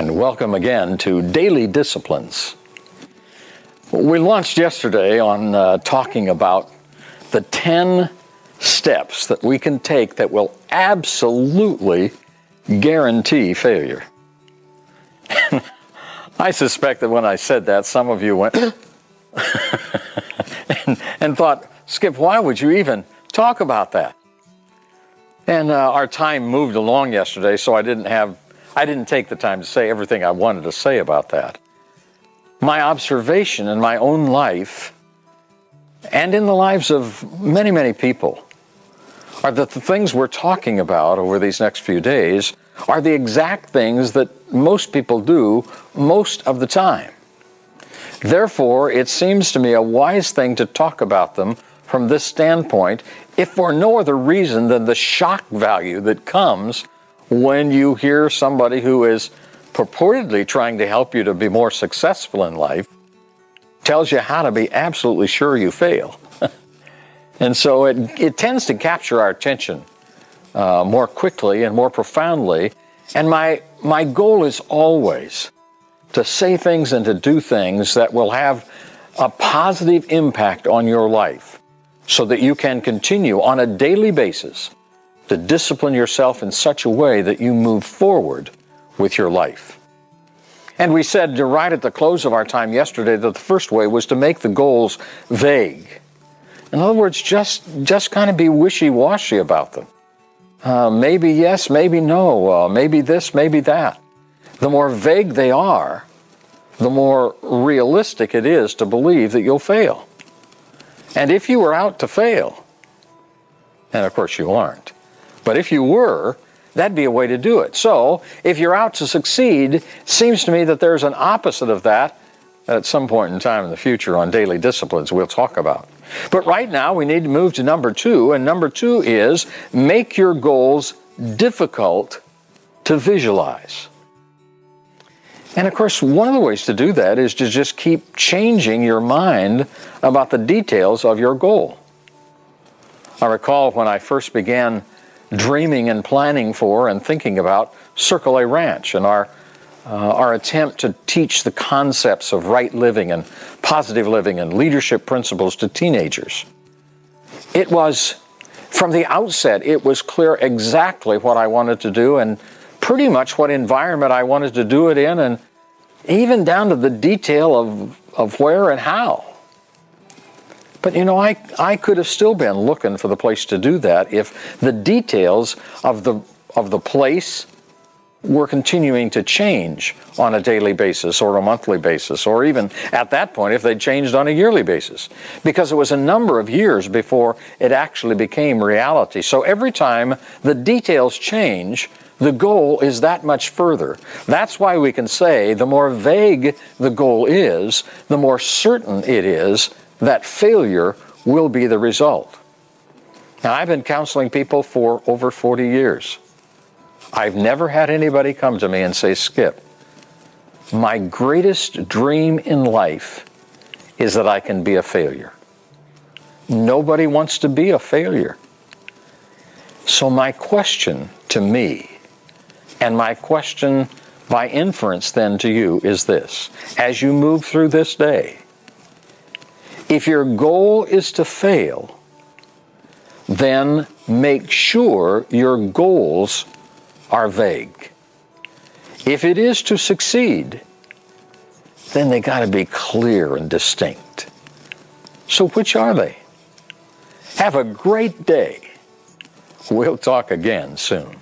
and welcome again to Daily Disciplines. We launched yesterday on talking about the 10 steps that we can take that will absolutely guarantee failure. I suspect that when I said that, some of you went and thought, Skip, why would you even talk about that? And our time moved along yesterday, so I didn't take the time to say everything I wanted to say about that. My observation in my own life and in the lives of many, many people are that the things we're talking about over these next few days are the exact things that most people do most of the time. Therefore, it seems to me a wise thing to talk about them from this standpoint, if for no other reason than the shock value that comes when you hear somebody who is purportedly trying to help you to be more successful in life tells you how to be absolutely sure you fail. And so it tends to capture our attention more quickly and more profoundly. And my goal is always to say things and to do things that will have a positive impact on your life so that you can continue on a daily basis to discipline yourself in such a way that you move forward with your life. And we said right at the close of our time yesterday that the first way was to make the goals vague. In other words, just kind of be wishy-washy about them. Maybe yes, maybe no, maybe this, maybe that. The more vague they are, the more realistic it is to believe that you'll fail. And if you were out to fail, and of course you aren't, but if you were, that'd be a way to do it. So if you're out to succeed, it seems to me that there's an opposite of that at some point in time in the future on Daily Disciplines we'll talk about. But right now we need to move to number 2, and number 2 is make your goals difficult to visualize. And of course, one of the ways to do that is to just keep changing your mind about the details of your goal. I recall when I first began dreaming and planning for and thinking about Circle A Ranch and our attempt to teach the concepts of right living and positive living and leadership principles to teenagers. It was, from the outset, it was clear exactly what I wanted to do and pretty much what environment I wanted to do it in, and even down to the detail of where and how. But you know, I could have still been looking for the place to do that if the details of the place were continuing to change on a daily basis or a monthly basis, or even at that point if they changed on a yearly basis, because it was a number of years before it actually became reality. So every time the details change, the goal is that much further. That's why we can say the more vague the goal is, the more certain it is that failure will be the result. Now, I've been counseling people for over 40 years. I've never had anybody come to me and say, Skip, my greatest dream in life is that I can be a failure. Nobody wants to be a failure. So my question to me, and my question by inference then to you, is this. As you move through this day, if your goal is to fail, then make sure your goals are vague. If it is to succeed, then they got to be clear and distinct. So which are they? Have a great day. We'll talk again soon.